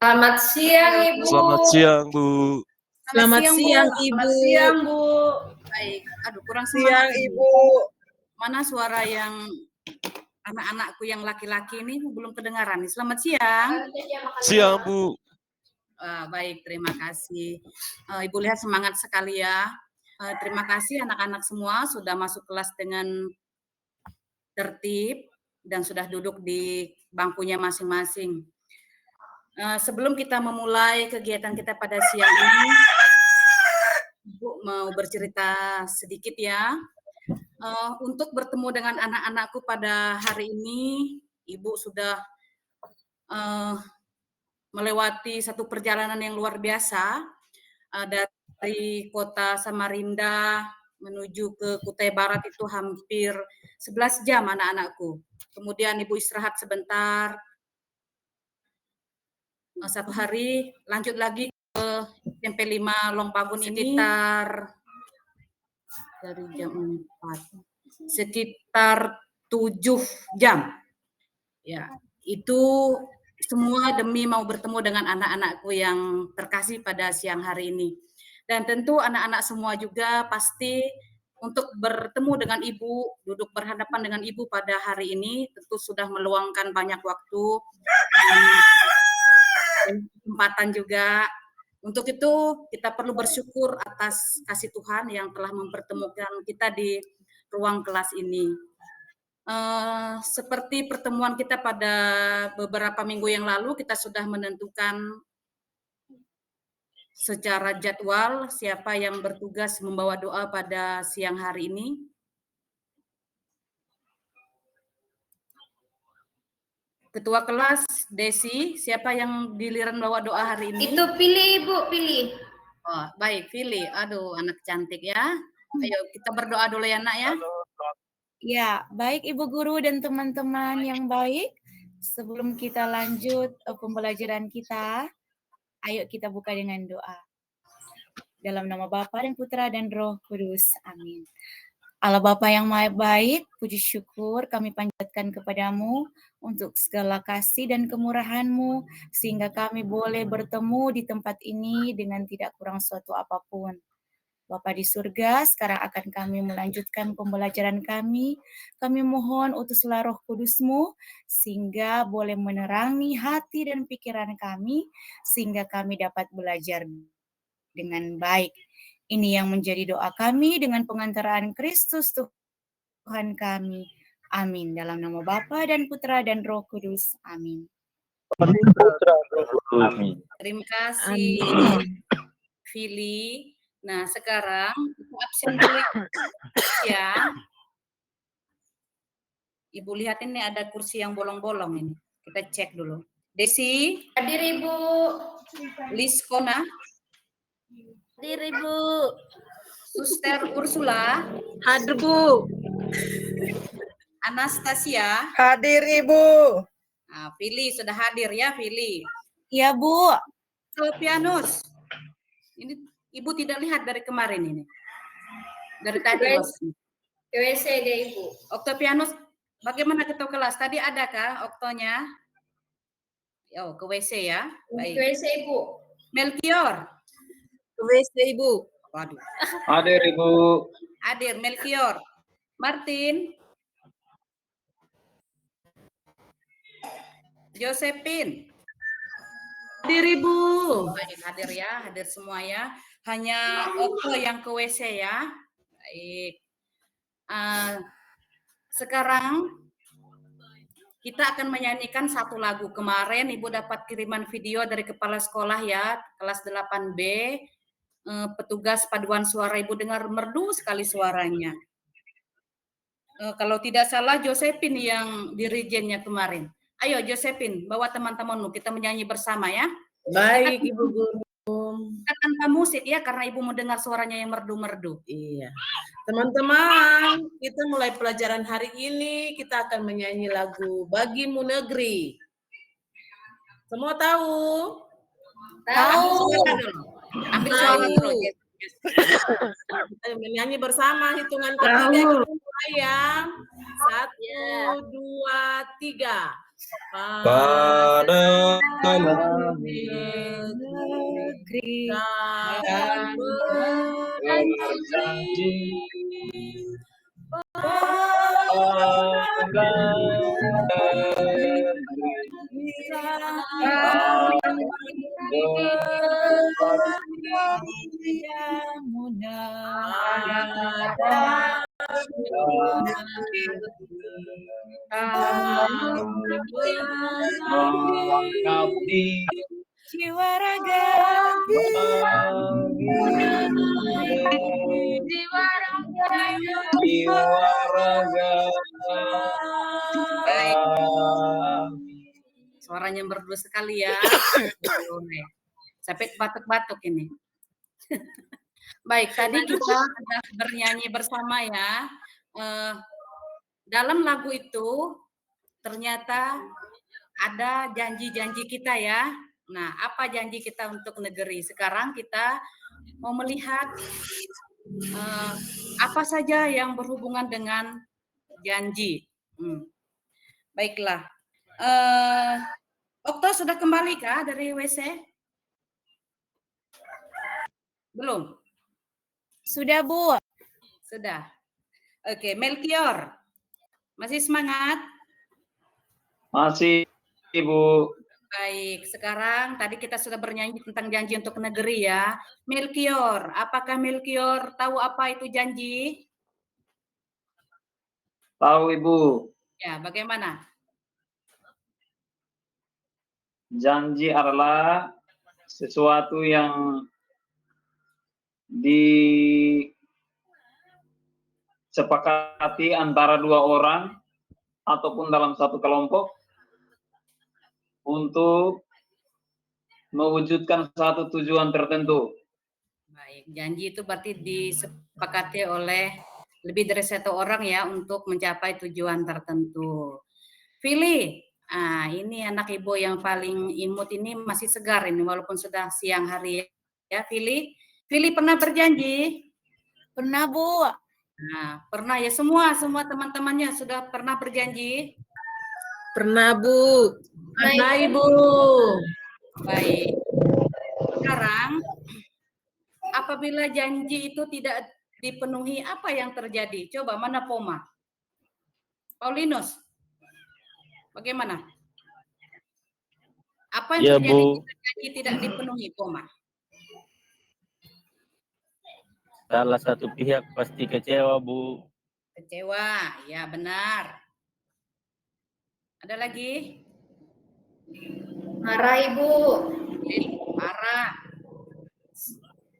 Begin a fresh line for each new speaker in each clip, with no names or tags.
Selamat siang, Ibu.
Selamat siang, Bu.
Selamat siang, Ibu.
Selamat siang, Bu.
Baik. Aduh, kurang
Siang,
semangat.
Ibu.
Mana suara yang anak-anakku yang laki-laki ini belum kedengaran nih. Selamat siang.
Siang, Bu.
Baik, terima kasih. Ibu lihat semangat sekali ya. Terima kasih anak-anak semua sudah masuk kelas dengan tertib dan sudah duduk di bangkunya masing-masing. Sebelum kita memulai kegiatan kita pada siang ini, Ibu mau bercerita sedikit ya. Untuk bertemu dengan anak-anakku pada hari ini, Ibu sudah melewati satu perjalanan yang luar biasa dari kota Samarinda menuju ke Kutai Barat itu hampir 11 jam anak-anakku. Kemudian Ibu istirahat sebentar, satu hari lanjut lagi ke SMP 5 Longpagun ini sekitar dari jam 4 sekitar 7 jam. Ya, itu semua demi mau bertemu dengan anak-anakku yang terkasih pada siang hari ini. Dan tentu anak-anak semua juga pasti untuk bertemu dengan Ibu, duduk berhadapan dengan Ibu pada hari ini tentu sudah meluangkan banyak waktu dan kesempatan juga. Untuk itu kita perlu bersyukur atas kasih Tuhan yang telah mempertemukan kita di ruang kelas ini. Seperti pertemuan kita pada beberapa minggu yang lalu, kita sudah menentukan secara jadwal siapa yang bertugas membawa doa pada siang hari ini. Ketua kelas Desi, siapa yang giliran bawa doa hari ini?
Itu pilih, Ibu, pilih.
Oh, baik, pilih. Aduh, anak cantik ya. Ayo kita berdoa dulu ya, Nak ya.
Ya, baik Ibu Guru dan teman-teman yang baik. Sebelum kita lanjut pembelajaran kita, ayo kita buka dengan doa. Dalam nama Bapa dan Putra dan Roh Kudus. Amin. Allah Bapa yang Maha Baik, puji syukur kami panjatkan kepadamu untuk segala kasih dan kemurahan-Mu, sehingga kami boleh bertemu di tempat ini dengan tidak kurang suatu apapun. Bapa di surga, sekarang akan kami melanjutkan pembelajaran kami. Kami mohon utuslah Roh Kudus-Mu, sehingga boleh menerangi hati dan pikiran kami, sehingga kami dapat belajar dengan baik. Ini yang menjadi doa kami dengan pengantaraan Kristus Tuhan kami. Amin. Dalam nama Bapa dan Putra dan Roh Kudus. Amin.
Amin.
Terima kasih, Fili. Nah, sekarang Ibu absen dulu ya. Ibu lihat ini ada kursi yang bolong-bolong ini. Kita cek dulu. Desi.
Hadir, Ibu.
Liskona.
Hadir Ibu.
Suster Ursula.
Hadir, Bu.
Anastasia.
Hadir, Ibu.
Nah, Fili sudah hadir ya, Fili.
Iya, Bu.
Oktavianus. Ini Ibu tidak lihat dari kemarin ini. Dari tadi.
Ke WC deh, Ibu.
Oktavianus, bagaimana ketua kelas? Tadi adakah oktonya? Oh, ke WC ya. Baik.
Ke WC, Ibu.
Melkior.
Ke WC, Ibu.
Waduh.
Hadir, Ibu.
Hadir, Melkior. Martin. Josephine.
Hadir, Ibu.
Baik, hadir ya, hadir semua ya. Hanya Okto yang ke WC ya. Baik. Sekarang kita akan menyanyikan satu lagu. Kemarin Ibu dapat kiriman video dari kepala sekolah ya, kelas 8B. Petugas paduan suara, Ibu dengar merdu sekali suaranya. Kalau tidak salah Josephine yang dirijennya kemarin. Ayo Josephine, bawa teman-temanmu, kita menyanyi bersama ya.
Baik, Ibu Guru.
Tanpa musik ya, karena Ibu mau dengar suaranya yang merdu-merdu.
Iya. Teman-teman, kita mulai pelajaran hari ini, kita akan menyanyi lagu Bagimu Negeri. Semua tahu?
Tahu. Ambil suara dulu.
Kita menyanyi bersama, hitungan ketiga kita mulai ya. 1, 2, 3.
pada
negeri
dan
berjanji
yang mudah
mengabdi
jiwa raga
jiwa raga.
Suaranya merdu sekali ya. Sampai batuk-batuk ini. Baik, tadi kita sudah bernyanyi bersama ya. Dalam lagu itu ternyata ada janji-janji kita ya. Nah, apa janji kita untuk negeri? Sekarang kita mau melihat apa saja yang berhubungan dengan janji. Baiklah. Okto sudah kembali kah dari WC? Belum?
Sudah, Bu.
Sudah. Oke, Melkior. Masih semangat?
Masih, Ibu.
Baik, sekarang tadi kita sudah bernyanyi tentang janji untuk negeri ya. Melkior, apakah Melkior tahu apa itu janji?
Tahu, Ibu.
Ya, bagaimana?
Janji adalah sesuatu yang disepakati antara dua orang ataupun dalam satu kelompok untuk mewujudkan satu tujuan tertentu.
Baik, janji itu berarti disepakati oleh lebih dari satu orang ya untuk mencapai tujuan tertentu. Fili, ini anak ibu yang paling imut ini masih segar ini walaupun sudah siang hari ya. Fili pernah berjanji?
Pernah, Bu.
Nah, pernah ya semua teman-temannya sudah pernah berjanji?
Pernah, Bu. Pernah, Ibu.
Baik. Sekarang apabila janji itu tidak dipenuhi, apa yang terjadi? Coba mana Poma? Paulinus, bagaimana? Apa yang terjadi jika janji tidak dipenuhi, Poma?
Salah satu pihak pasti kecewa, Bu.
Kecewa, ya benar. Ada lagi?
Marah, Ibu.
Marah.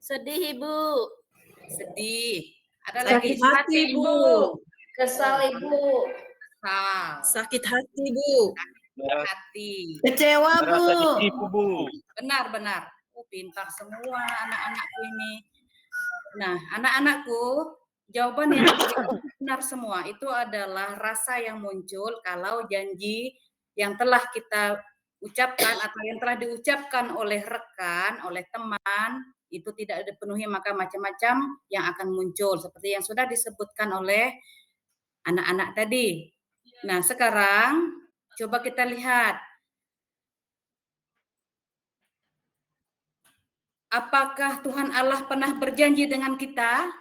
Sedih, Ibu.
Sedih. Ada
Sakit
lagi?
hati, Bu.
Kesal, Ibu.
Kesal.
Sakit hati, Bu.
Hati.
Kecewa, Bu.
Merasa ditipu, Bu.
Benar. Pintar semua anak-anakku ini. Nah, anak-anakku, jawaban yang benar semua itu adalah rasa yang muncul kalau janji yang telah kita ucapkan atau yang telah diucapkan oleh rekan, oleh teman, itu tidak dipenuhi, maka macam-macam yang akan muncul seperti yang sudah disebutkan oleh anak-anak tadi. Nah, sekarang coba kita lihat apakah Tuhan Allah pernah berjanji dengan kita?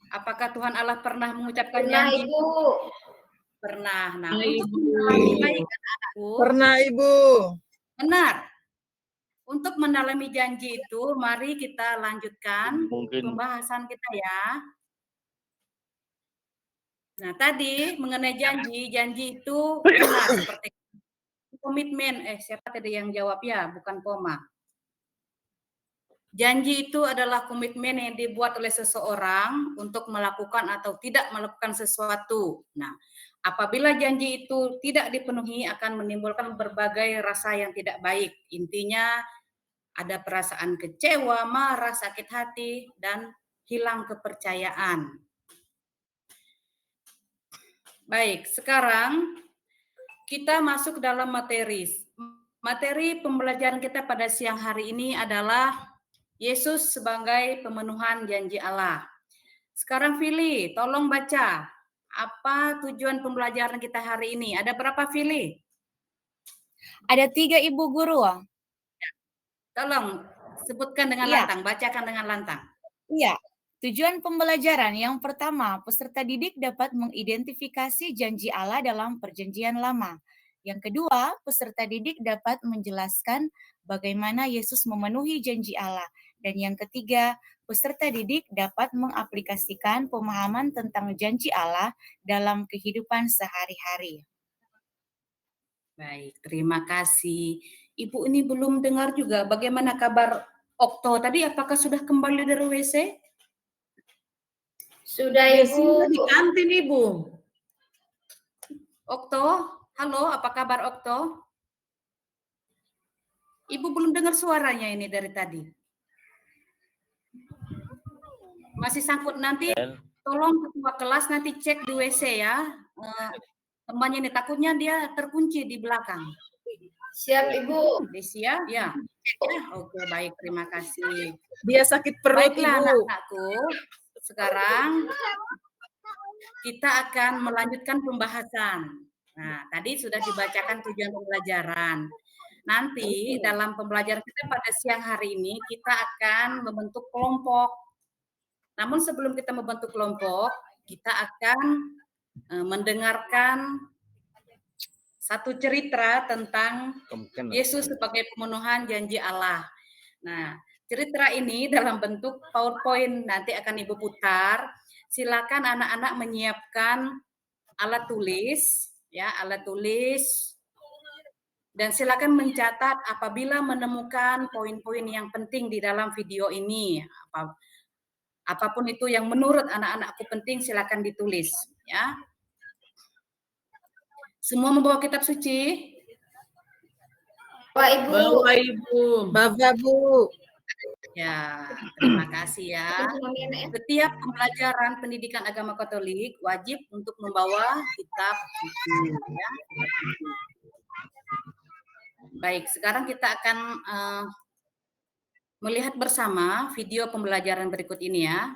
Apakah Tuhan Allah pernah mengucapkan janji?
Ibu.
Pernah. Nah, untuk mendalami baik anakku.
Pernah, Ibu.
Benar. Untuk mendalami janji itu, mari kita lanjutkan pembahasan kita ya. Nah, tadi mengenai janji itu benar seperti komitmen. Siapa tadi yang jawab ya? Bukan Poma. Janji itu adalah komitmen yang dibuat oleh seseorang untuk melakukan atau tidak melakukan sesuatu. Nah, apabila janji itu tidak dipenuhi akan menimbulkan berbagai rasa yang tidak baik. Intinya ada perasaan kecewa, marah, sakit hati, dan hilang kepercayaan. Baik, sekarang kita masuk dalam materi. Materi pembelajaran kita pada siang hari ini adalah Yesus sebagai pemenuhan janji Allah. Sekarang Fili, tolong baca Apa tujuan pembelajaran kita hari ini? Ada berapa, Fili?
Ada 3 Ibu Guru.
Tolong sebutkan dengan
Iya.
lantang, bacakan dengan lantang.
Iya. Tujuan pembelajaran yang pertama, peserta didik dapat mengidentifikasi janji Allah dalam Perjanjian Lama. Yang kedua, peserta didik dapat menjelaskan bagaimana Yesus memenuhi janji Allah. Dan yang ketiga, peserta didik dapat mengaplikasikan pemahaman tentang janji Allah dalam kehidupan sehari-hari.
Baik, terima kasih. Ibu ini belum dengar juga bagaimana kabar Okto tadi, apakah sudah kembali dari WC?
Sudah
Biasanya
Ibu.
di kantin, Ibu.
Okto, halo, apa kabar Okto? Ibu belum dengar suaranya ini dari tadi. Masih sangkut nanti, tolong ketua kelas nanti cek di WC ya. Temannya ini takutnya dia terkunci di belakang.
Siap Ibu.
Desia, ya. Oke, baik, terima kasih.
Dia sakit perut,
Baiklah
Ibu.
anak-anakku, sekarang kita akan melanjutkan pembahasan. Nah, tadi sudah dibacakan tujuan pembelajaran. Nanti dalam pembelajaran kita pada siang hari ini kita akan membentuk kelompok. Namun sebelum kita membentuk kelompok, kita akan mendengarkan satu cerita tentang Yesus sebagai pemenuhan janji Allah. Nah, cerita ini dalam bentuk PowerPoint nanti akan Ibu putar. Silakan anak-anak menyiapkan alat tulis, ya, alat tulis. Dan silakan mencatat apabila menemukan poin-poin yang penting di dalam video ini. Apapun itu yang menurut anak-anakku penting, silakan ditulis, ya. Semua membawa kitab suci?
Bapak Ibu.
Bawa Ibu. Bapak Bu.
Ya, terima kasih ya. Setiap pembelajaran pendidikan agama Katolik wajib untuk membawa kitab suci. Ya. Baik, sekarang kita akan melihat bersama video pembelajaran berikut ini ya.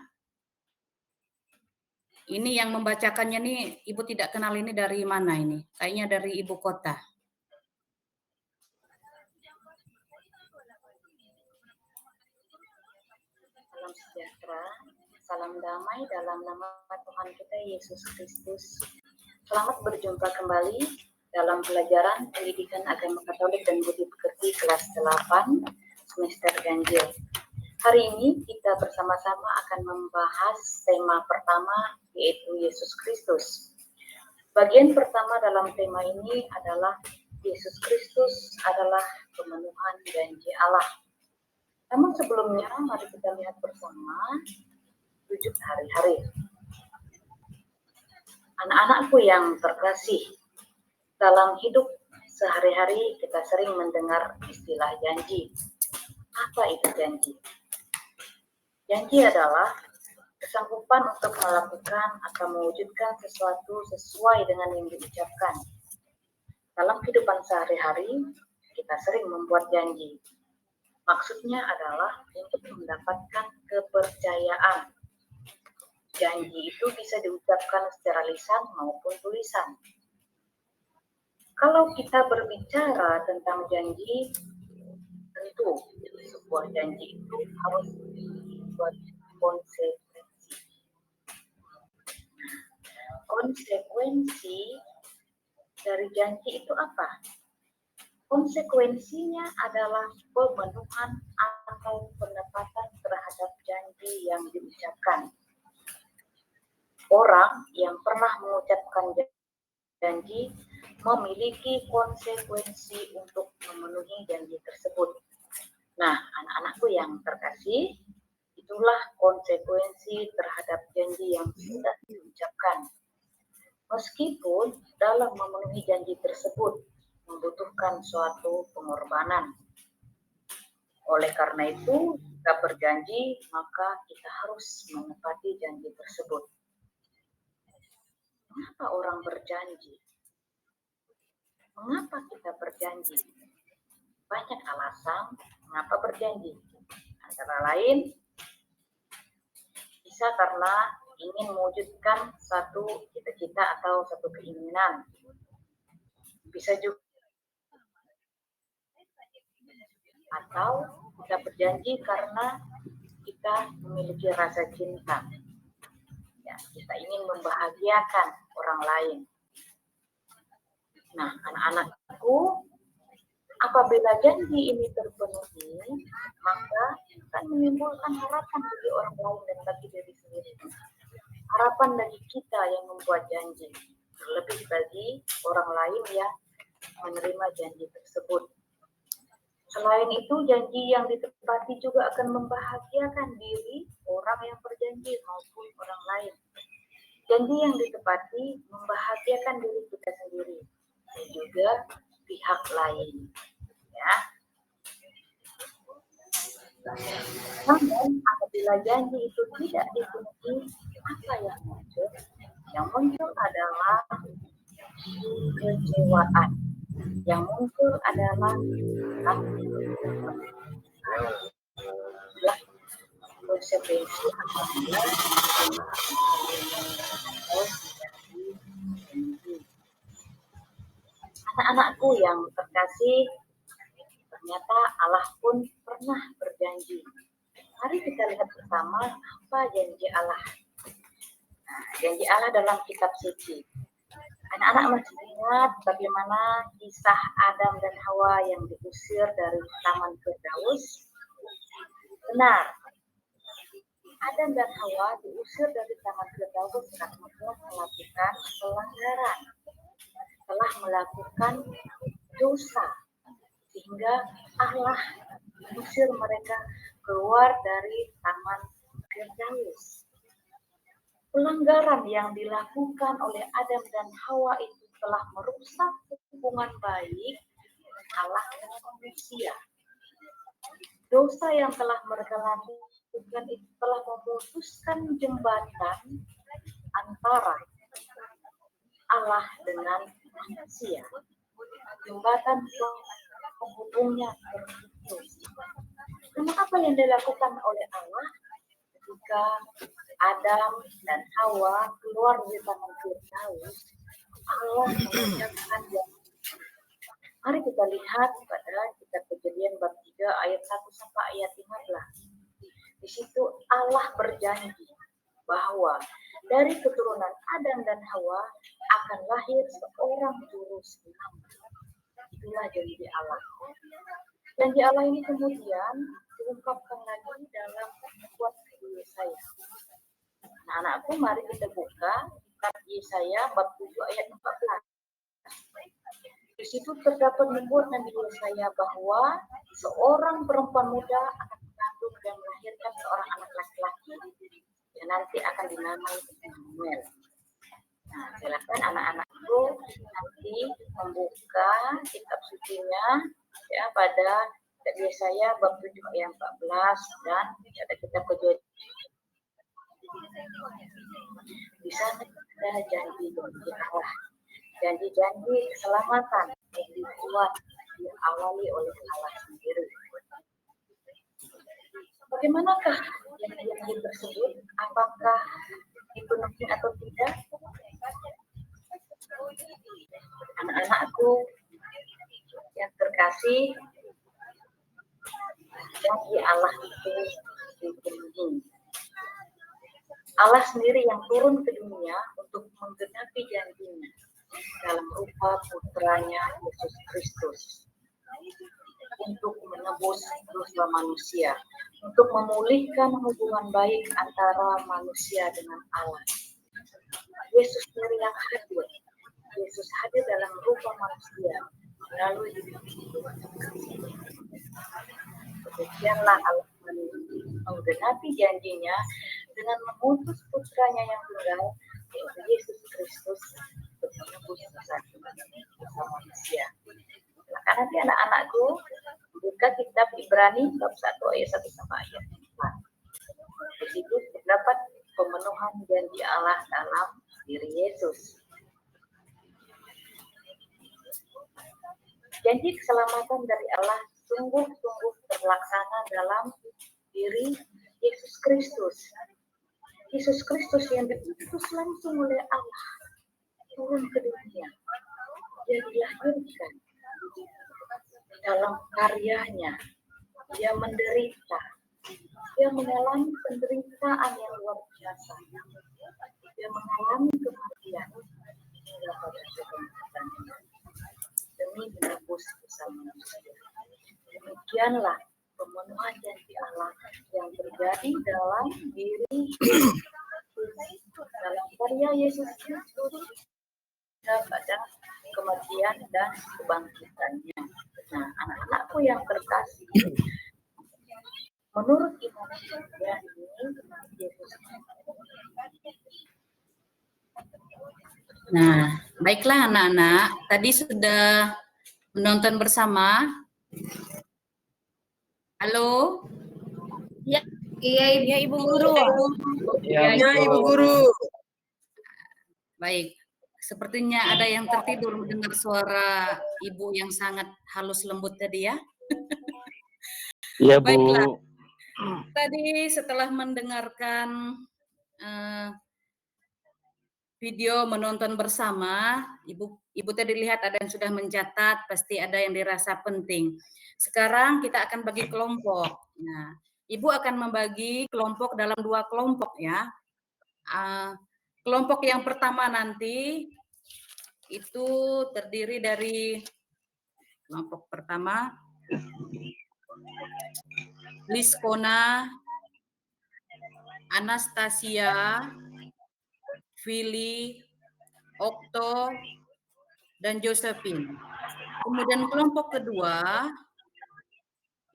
Ini yang membacakannya nih, Ibu tidak kenal ini dari mana ini? Kayaknya dari ibu kota. Salam sejahtera, salam damai dalam nama Tuhan kita Yesus Kristus. Selamat berjumpa kembali dalam pelajaran pendidikan agama Katolik dan budi pekerti kelas 8 semester ganjil. Hari ini kita bersama-sama akan membahas tema pertama, yaitu Yesus Kristus. Bagian pertama dalam tema ini adalah Yesus Kristus adalah pemenuhan janji Allah. Namun sebelumnya, mari kita lihat bersama 7 hari-hari. Anak-anakku yang terkasih, dalam hidup sehari-hari kita sering mendengar istilah janji. Apa itu janji? Janji adalah kesanggupan untuk melakukan atau mewujudkan sesuatu sesuai dengan yang diucapkan. Dalam kehidupan sehari-hari, kita sering membuat janji. Maksudnya adalah untuk mendapatkan kepercayaan. Janji itu bisa diucapkan secara lisan maupun tulisan. Kalau kita berbicara tentang janji, tentu sebuah janji itu harus dibuat konsekuensi. Konsekuensi dari janji itu apa? Konsekuensinya adalah pemenuhan atau penepatan terhadap janji yang diucapkan. Orang yang pernah mengucapkan janji memiliki konsekuensi untuk memenuhi janji tersebut. Nah, anak-anakku yang terkasih, itulah konsekuensi terhadap janji yang sudah diucapkan. Meskipun dalam memenuhi janji tersebut membutuhkan suatu pengorbanan. Oleh karena itu, jika berjanji, maka kita harus menepati janji tersebut. Mengapa orang berjanji? Mengapa kita berjanji? Banyak alasan mengapa berjanji. Antara lain, bisa karena
ingin mewujudkan satu cita-cita atau satu keinginan. Bisa juga atau kita berjanji karena kita memiliki rasa cinta. Ya, kita ingin membahagiakan orang lain. Nah, anak-anakku, apabila janji ini terpenuhi, maka akan menimbulkan harapan bagi orang lain dan bagi diri sendiri. Harapan bagi kita yang membuat janji, terlebih bagi orang lain yang menerima janji tersebut. Selain itu, janji yang ditepati juga akan membahagiakan diri orang yang berjanji maupun orang lain. Janji yang ditepati membahagiakan diri kita sendiri dan juga pihak lain. Ya. Namun, apabila janji itu tidak dipenuhi, apa yang muncul? Yang muncul adalah kekecewaan. Yang muncul adalah konsekuensi apabila anak-anakku yang terkasih, ternyata Allah pun pernah berjanji. Mari kita lihat bersama apa janji Allah. Nah, janji Allah dalam kitab suci. Anak-anak masih ingat bagaimana kisah Adam dan Hawa yang diusir dari Taman Firdaus? Benar. Adam dan Hawa diusir dari Taman Firdaus karena telah melakukan pelanggaran, telah melakukan dosa, sehingga Allah mengusir mereka keluar dari Taman Firdaus. Pelanggaran yang dilakukan oleh Adam dan Hawa itu telah merusak hubungan baik Allah dan manusia. Dosa yang telah mereka lakukan itu telah memutuskan jembatan antara Allah dengan manusia. Jembatan penghubungnya terputus. Karena apa yang dilakukan oleh Allah ketika Adam dan Hawa keluar dari Taman Firdaus, Allah mengucapkan yang mari kita lihat pada kitab Kejadian bab 3 ayat 1 sampai ayat 15. Di situ Allah berjanji bahwa dari keturunan Adam dan Hawa akan lahir seorang juru selamat. Itulah janji Allah. Janji Allah ini kemudian diungkapkan lagi dalam kitab Yesaya. Nah, anakku, mari kita buka kitab Yesaya bab 7 ayat 14. Di situ terdapat nubuat Nabi Yesaya bahwa seorang perempuan muda akan mengandung dan melahirkan seorang anak laki-laki yang nanti akan dinamai Immanuel. Nah, silakan anak-anakku nanti membuka kitab sucinya ya pada kitab Yesaya bab 7 ayat 14 dan ada kitab Kejadian. Di sana ada janji Allah, janji-janji keselamatan yang dibuat diawali oleh Allah sendiri. Bagaimanakah janji tersebut? Apakah dipenuhi atau tidak? Anak-anakku yang terkasih, janji Allah itu dipenuhi. Allah sendiri yang turun ke dunia untuk menggenapi janjinya dalam rupa putranya Yesus Kristus untuk menebus dosa manusia, untuk memulihkan hubungan baik antara manusia dengan Allah. Yesus sendiri yang hadir. Yesus hadir dalam rupa manusia melalui hidup. Demikianlah Allah menggenapi janjinya dengan mengutus putranya yang tunggal, yaitu Yesus Kristus, untuk menebus dosa manusia. Maka nanti anak-anakku buka kitab Ibrani bab 1 ayat 1 sampai ayat 4. Di situ terdapat pemenuhan janji Allah dalam diri Yesus. Janji keselamatan dari Allah sungguh-sungguh terlaksana dalam diri Yesus Kristus. Yesus Kristus yang diutus langsung oleh Allah turun ke dunia. Dia dilahirkan. Dalam karyanya, dia menderita. Dia mengalami penderitaan yang luar biasa. Dia mengalami kematian hingga pada kebangkitannya demi menebus dosa manusia. Demikianlah pemenuhan janji Allah yang terjadi dalam diri dalam karya Yesus Kristus pada kematian dan kebangkitannya. Nah, anak-anakku yang terkasih, menurut iman saya ini Yesus.
Nah, baiklah anak-anak, tadi sudah menonton bersama. Halo?
Iya,
Ya, Ibu Guru.
Ya,
Ibu Guru.
Baik, sepertinya ada yang tertidur mendengar suara ibu yang sangat halus lembut tadi ya.
Iya, Bu.
Baiklah, tadi setelah mendengarkan video menonton bersama, ibu tadi lihat ada yang sudah mencatat, pasti ada yang dirasa penting. Sekarang kita akan bagi kelompok. Nah, ibu akan membagi kelompok dalam 2 kelompok ya. Kelompok yang pertama nanti itu terdiri dari kelompok pertama Liskona, Anastasia, Vili, Okto, dan Josephine. Kemudian kelompok kedua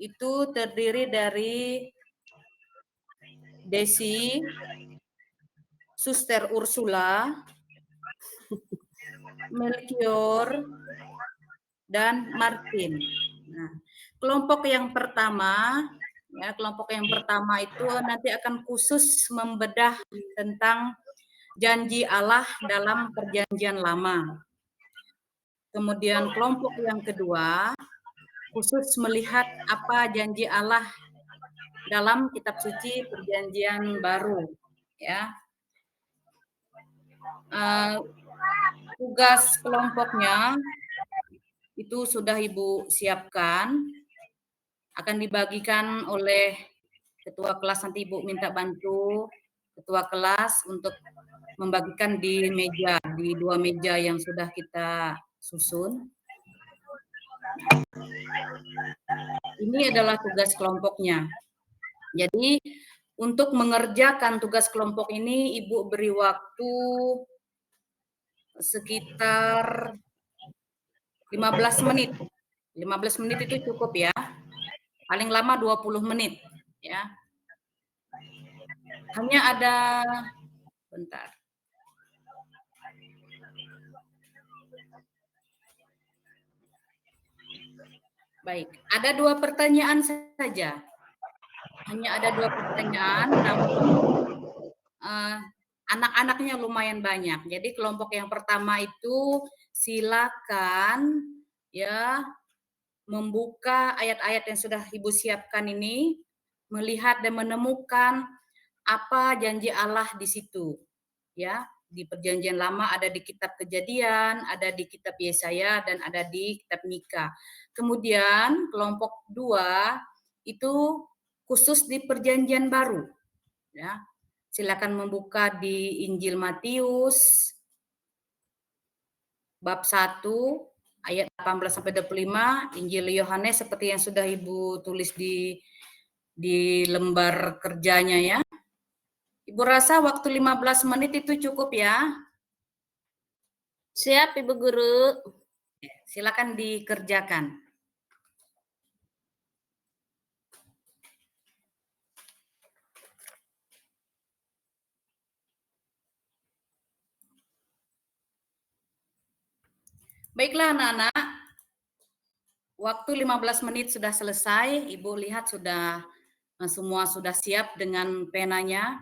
itu terdiri dari Desi, Suster Ursula, Melchior, dan Martin. Nah, kelompok yang pertama itu nanti akan khusus membedah tentang janji Allah dalam Perjanjian Lama. Kemudian kelompok yang kedua khusus melihat apa janji Allah dalam kitab suci Perjanjian Baru, ya. Tugas kelompoknya itu sudah Ibu siapkan, akan dibagikan oleh ketua kelas. Nanti Ibu minta bantu ketua kelas untuk membagikan di 2 meja yang sudah kita susun. Ini adalah tugas kelompoknya. Jadi untuk mengerjakan tugas kelompok ini Ibu beri waktu sekitar 15 menit. 15 menit itu cukup ya. Paling lama 20 menit ya. Hanya ada bentar. Baik, ada 2 pertanyaan saja. Hanya ada 2 pertanyaan, namun anak-anaknya lumayan banyak. Jadi kelompok yang pertama itu silakan ya membuka ayat-ayat yang sudah Ibu siapkan ini, melihat dan menemukan apa janji Allah di situ. Ya, di Perjanjian Lama ada di kitab Kejadian, ada di kitab Yesaya, dan ada di kitab Mika. Kemudian kelompok 2 itu khusus di Perjanjian Baru. Ya, silakan membuka di Injil Matius bab 1 ayat 18 sampai 25, Injil Yohanes seperti yang sudah Ibu tulis di lembar kerjanya ya. Ibu rasa waktu 15 menit itu cukup ya?
Siap, Ibu Guru.
Silakan dikerjakan. Baiklah anak-anak, waktu 15 menit sudah selesai. Ibu lihat sudah semua sudah siap dengan penanya.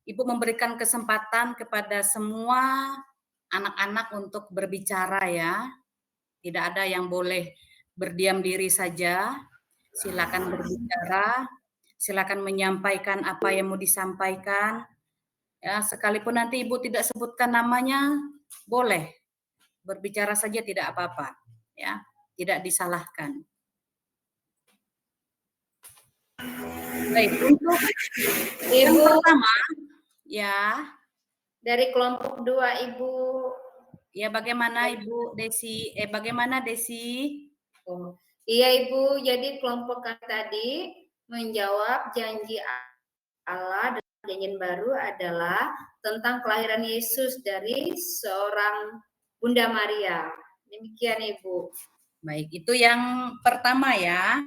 Ibu memberikan kesempatan kepada semua anak-anak untuk berbicara ya. Tidak ada yang boleh berdiam diri saja. Silakan berbicara, silakan menyampaikan apa yang mau disampaikan. Ya, sekalipun nanti Ibu tidak sebutkan namanya, boleh. Berbicara saja tidak apa-apa, ya. Tidak disalahkan. Baik, untuk yang
Ibu
pertama, ya,
dari kelompok 2 Ibu.
ya bagaimana Ibu Desi? Bagaimana Desi?
Oh, iya Ibu, jadi kelompok kami tadi menjawab janji Allah dan perjanjian baru adalah tentang kelahiran Yesus dari seorang Bunda Maria. Demikian Ibu.
Baik, itu yang pertama ya.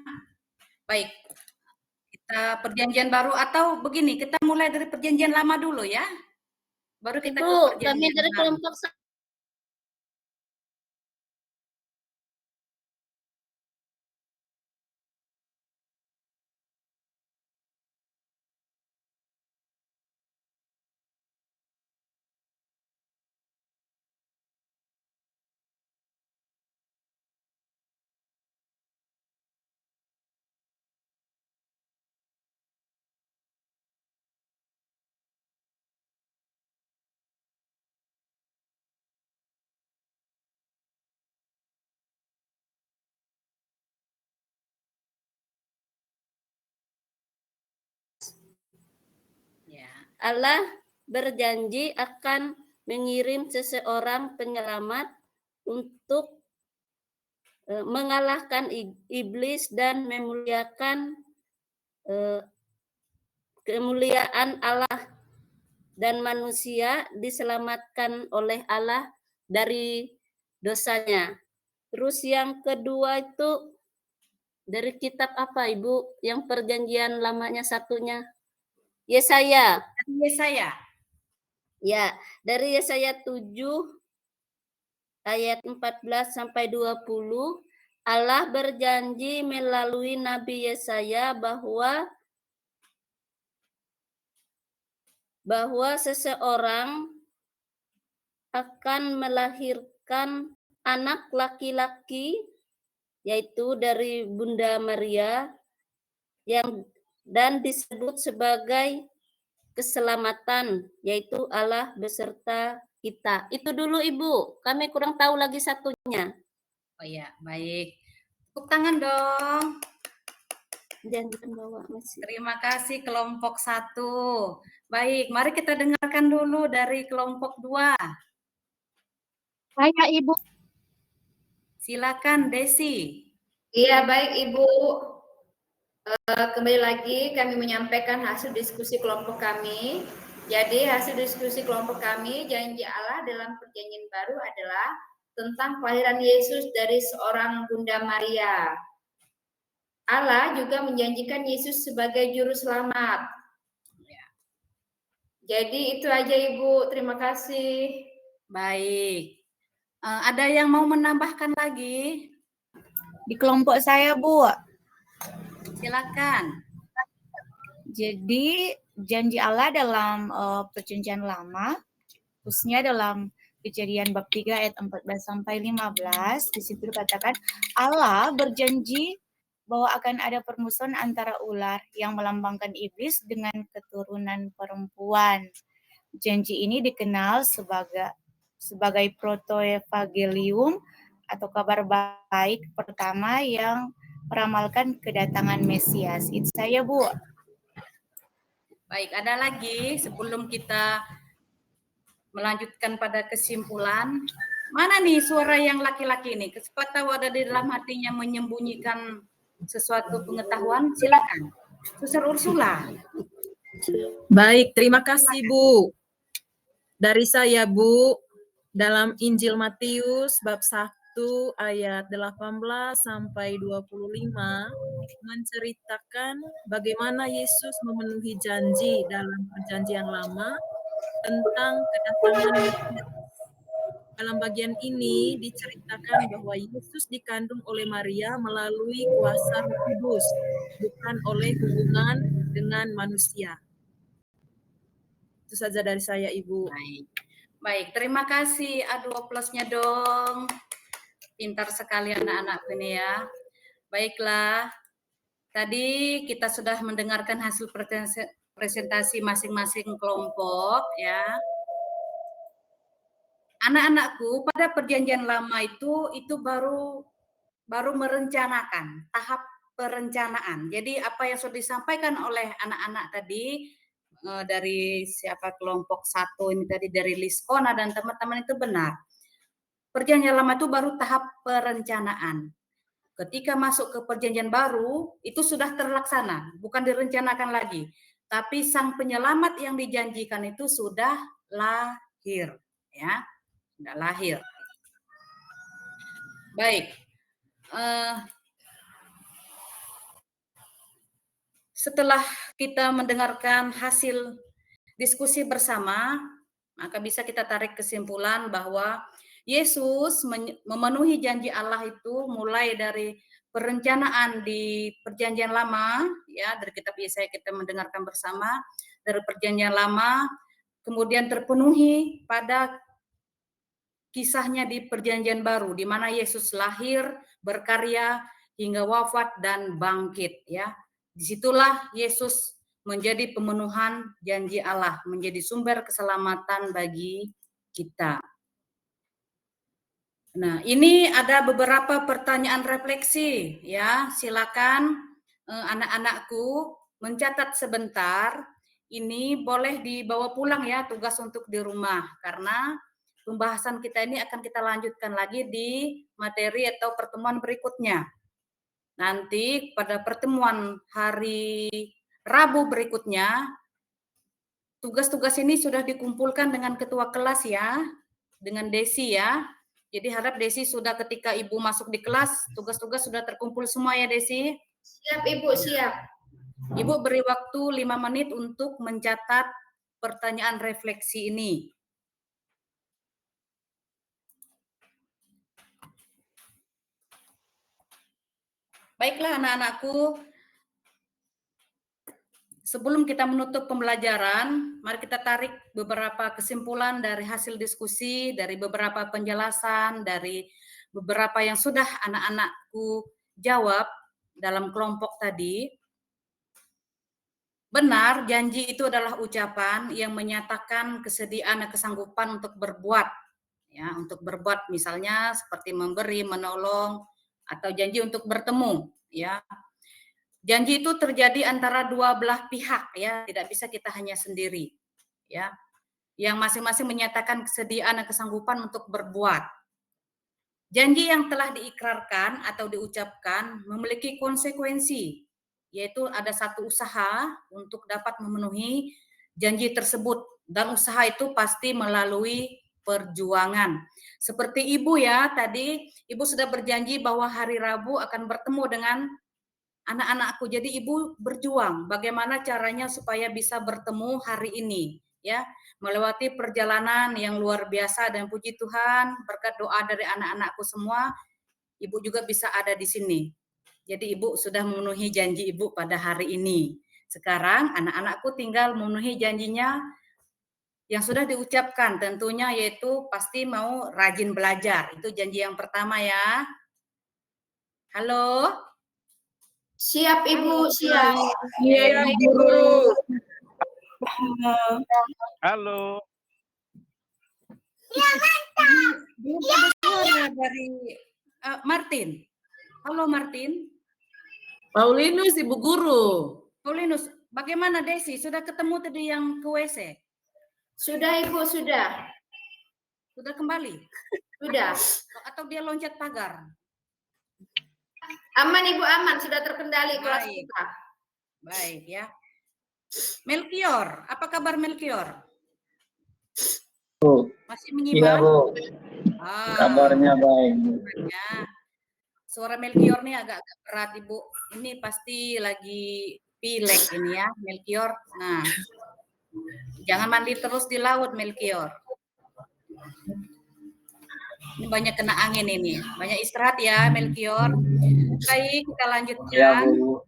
Baik, kita perjanjian baru atau begini, kita mulai dari perjanjian lama dulu ya. Baru kita ke
Ibu, kami
perjanjian
dari
baru.
kelompok
Ya.
Allah berjanji akan mengirim seseorang penyelamat untuk mengalahkan iblis dan memuliakan kemuliaan Allah, dan manusia diselamatkan oleh Allah dari dosanya. Terus yang kedua itu dari kitab apa Ibu? Yang perjanjian lamanya satunya? Yesaya.
Yesaya.
Ya, dari Yesaya 7 ayat 14 sampai 20, Allah berjanji melalui Nabi Yesaya bahwa seseorang akan melahirkan anak laki-laki, yaitu dari Bunda Maria, dan disebut sebagai keselamatan, yaitu Allah beserta kita. Itu dulu Ibu, kami kurang tahu lagi satunya.
Oh ya, baik. Tepuk tangan dong.
Jangan bawa masih.
Terima kasih kelompok 1. Baik, mari kita dengarkan dulu dari kelompok 2.
Saya Ibu.
Silakan Desi.
Iya, baik Ibu. Kembali lagi kami menyampaikan hasil diskusi kelompok kami. Jadi hasil diskusi kelompok kami, janji Allah dalam perjanjian baru adalah tentang kelahiran Yesus dari seorang Bunda Maria. Allah juga menjanjikan Yesus sebagai juru selamat. Jadi itu aja Ibu, terima kasih.
Baik. Ada yang mau menambahkan lagi?
Di kelompok saya, Bu.
Silakan.
Jadi janji Allah dalam perjanjian lama, khususnya dalam Kejadian bab 3 ayat 14 sampai 15, di situ dikatakan Allah berjanji bahwa akan ada permusuhan antara ular yang melambangkan iblis dengan keturunan perempuan. Janji ini dikenal sebagai protoevangelium atau kabar baik pertama yang meramalkan kedatangan Mesias. Itu saya, Bu.
Baik, ada lagi sebelum kita melanjutkan pada kesimpulan. Mana nih suara yang laki-laki ini? Siapa tahu ada di dalam hatinya menyembunyikan sesuatu pengetahuan? Silakan. Suster Ursula.
Baik, terima kasih Bu. Dari saya Bu, dalam Injil Matius bab 1 ayat 18 sampai 25 menceritakan bagaimana Yesus memenuhi janji dalam perjanjian lama tentang kedatangan Mesias. Dalam bagian ini diceritakan bahwa Yesus dikandung oleh Maria melalui kuasa Roh Kudus, bukan oleh hubungan dengan manusia. Itu saja dari saya, Ibu.
Baik, terima kasih. Aduh, plusnya dong. Pintar sekali anak-anakku ini ya. Baiklah, tadi kita sudah mendengarkan hasil presentasi masing-masing kelompok ya. Anak-anakku pada perjanjian lama itu baru merencanakan, tahap perencanaan. Jadi apa yang sudah disampaikan oleh anak-anak tadi dari siapa kelompok 1 ini tadi dari Liskona dan teman-teman itu benar. Perjanjian lama itu baru tahap perencanaan. Ketika masuk ke perjanjian baru, itu sudah terlaksana, bukan direncanakan lagi. Tapi sang penyelamat yang dijanjikan itu sudah lahir, ya, sudah lahir. Baik, setelah kita mendengarkan hasil diskusi bersama, maka bisa kita tarik kesimpulan bahwa Yesus memenuhi janji Allah itu mulai dari perencanaan di perjanjian lama, ya, dari kitab Yesaya kita mendengarkan bersama, dari perjanjian lama, kemudian terpenuhi pada kisahnya di perjanjian baru, di mana Yesus lahir, berkarya, hingga wafat dan bangkit, ya. Disitulah Yesus menjadi pemenuhan janji Allah, menjadi sumber keselamatan bagi kita. Nah, ini ada beberapa pertanyaan refleksi, ya. Silakan anak-anakku mencatat sebentar. Ini boleh dibawa pulang ya, tugas untuk di rumah, karena pembahasan kita ini akan kita lanjutkan lagi di materi atau pertemuan berikutnya. Nanti pada pertemuan hari Rabu berikutnya, tugas-tugas ini sudah dikumpulkan dengan ketua kelas ya, dengan Desi ya. Jadi harap Desi sudah ketika Ibu masuk di kelas, tugas-tugas sudah terkumpul semua ya Desi?
Siap Ibu, siap.
Ibu beri waktu 5 menit untuk mencatat pertanyaan refleksi ini. Baiklah anak-anakku, sebelum kita menutup pembelajaran, mari kita tarik beberapa kesimpulan dari hasil diskusi, dari beberapa penjelasan, dari beberapa yang sudah anak-anakku jawab dalam kelompok tadi. Benar, janji itu adalah ucapan yang menyatakan kesediaan dan kesanggupan untuk berbuat. Ya, untuk berbuat misalnya seperti memberi, menolong, atau janji untuk bertemu. Ya, janji itu terjadi antara dua belah pihak, ya, tidak bisa kita hanya sendiri, ya, yang masing-masing menyatakan kesediaan dan kesanggupan untuk berbuat. Janji yang telah diikrarkan atau diucapkan memiliki konsekuensi, yaitu ada satu usaha untuk dapat memenuhi janji tersebut, dan usaha itu pasti melalui perjuangan. Seperti Ibu ya, tadi Ibu sudah berjanji bahwa hari Rabu akan bertemu dengan anak-anakku. Jadi Ibu berjuang bagaimana caranya supaya bisa bertemu hari ini, ya, melewati perjalanan yang luar biasa, dan puji Tuhan berkat doa dari anak-anakku semua, Ibu juga bisa ada di sini. Jadi Ibu sudah memenuhi janji Ibu pada hari ini. Sekarang anak-anakku tinggal memenuhi janjinya yang sudah diucapkan tentunya, yaitu pasti mau rajin belajar. Itu janji yang pertama ya. Halo?
Siap Ibu, siap.
Iya, Guru.
Halo.
Belum ada suara dari Martin. Halo Martin.
Paulinus, Ibu Guru.
Paulinus, bagaimana Desi? Sudah ketemu tadi yang ke WC?
Sudah Ibu, sudah.
Sudah kembali?
Sudah.
Atau dia loncat pagar?
Aman Ibu, aman. Sudah terkendali kelas
Baik.
kita.
Baik ya. Melkior, apa kabar Melkior?
Bu.
Masih
Iya
menyimak?
Bu,
Ah,
kabarnya baik.
ya. Suara Melkior nih agak-agak berat Ibu. Ini pasti lagi pilek ini ya, Melkior. Nah, jangan mandi terus di laut Melkior. Ini banyak kena angin ini. Banyak istirahat ya Melkior. Baik, kita
Iya
lanjutkan.
Bu.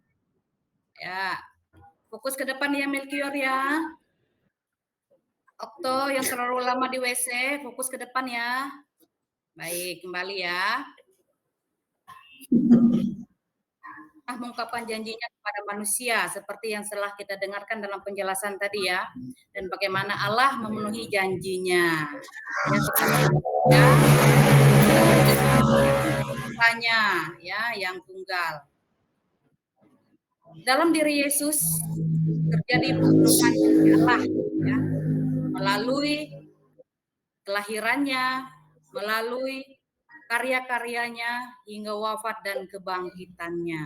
Ya. Fokus ke depan ya Melkior ya. Okto yang terlalu lama di WC, fokus ke depan ya. Baik, kembali ya. mengungkapkan janjinya kepada manusia seperti yang telah kita dengarkan dalam penjelasan tadi ya, dan bagaimana Allah memenuhi janjinya. Ya, hanya ya yang tunggal. Dalam diri Yesus terjadi pemenuhan janji Allah ya, melalui kelahirannya, melalui karya-karyanya hingga wafat dan kebangkitannya.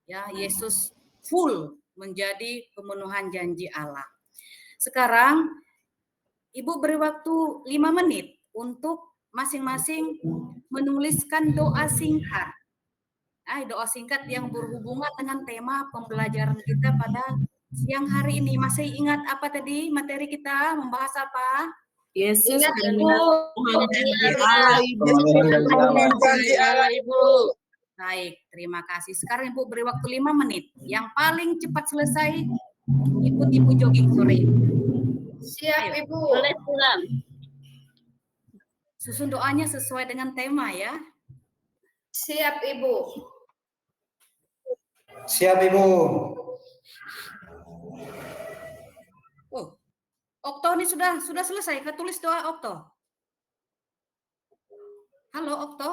Ya, Yesus full menjadi pemenuhan janji Allah. Sekarang Ibu beri waktu 5 menit untuk masing-masing menuliskan doa singkat. Doa singkat yang berhubungan dengan tema pembelajaran kita pada siang hari ini. Masih ingat apa tadi materi kita membahas apa?
Yesus
Ingat,
dan
Ibu.
janji Allah, Ibu.
Baik, terima kasih. Sekarang Ibu beri waktu 5 menit. Yang paling cepat selesai ikut Ibu jogging sore.
Siap, Ibu.
Boleh pulang.
Susun doanya sesuai dengan tema ya.
Siap, Ibu.
Siap, Ibu.
Oh, Okto ini sudah selesai. Kau tulis doa Okto. Halo Okto.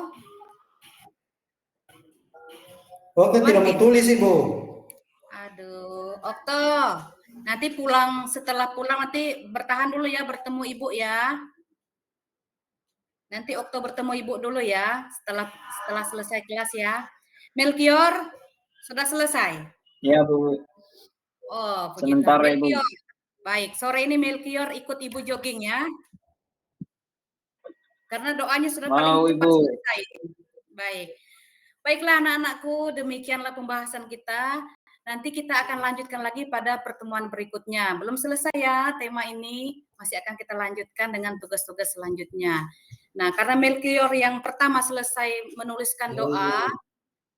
Oke, tidak mau tulis, Ibu.
Aduh, Okto. Nanti setelah pulang nanti bertahan dulu ya, bertemu Ibu ya. Nanti Okto bertemu Ibu dulu ya, setelah selesai kelas ya. Melkior, sudah selesai?
Ya, Bu.
Oh, begitu.
Sementara, Ibu.
Melkior. Baik, sore ini Melkior ikut Ibu jogging ya. Karena doanya sudah paling cepat
Ibu.
selesai. Baik. Baiklah anak-anakku, demikianlah pembahasan kita. Nanti kita akan lanjutkan lagi pada pertemuan berikutnya. Belum selesai ya tema ini, masih akan kita lanjutkan dengan tugas-tugas selanjutnya. Nah, karena Melkior yang pertama selesai menuliskan doa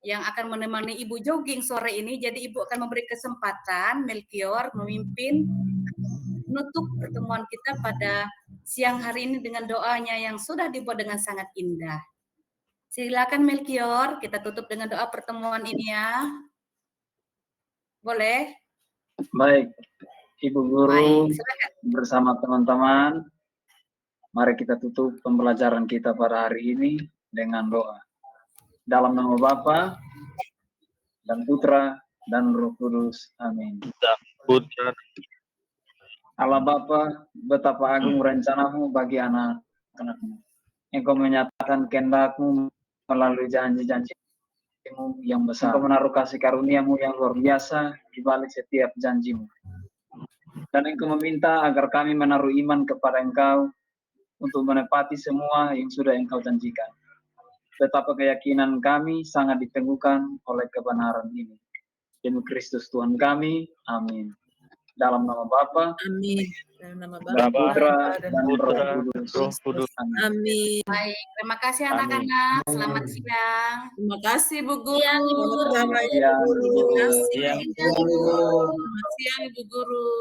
yang akan menemani Ibu jogging sore ini, jadi Ibu akan memberi kesempatan Melkior memimpin menutup pertemuan kita pada siang hari ini dengan doanya yang sudah dibuat dengan sangat indah. Silakan Melkior, kita tutup dengan doa pertemuan ini ya. Boleh?
Baik, Ibu Guru
Baik, silakan.
bersama teman-teman, mari kita tutup pembelajaran kita pada hari ini dengan doa. Dalam nama Bapa dan Putra dan Roh Kudus. Amin.
Putra.
Allah Bapa, betapa agung rencanamu bagi anak-anakmu. Engkau menyatakan kehendak-Mu melalui janji-janji-Mu yang besar. Engkau menaruh kasih karunia-Mu yang luar biasa di balik setiap janji-Mu. Dan Engkau meminta agar kami menaruh iman kepada Engkau untuk menepati semua yang sudah Engkau janjikan. Betapa keyakinan kami sangat diteguhkan oleh kebenaran ini. Demi Kristus Tuhan kami, amin. Dalam nama Bapa,
Amin. Dalam nama
dan
Bapa
Putra,
dan
dan
Roh
Roh Kudus. Amin.
Amin.
Baik, terima kasih anak-anak. Selamat siang.
Terima kasih Bu Guru.
Siang, Ibu Guru.
Selamat
Siang,
Terima kasih.
Siang.
Selamat siang Ibu Guru.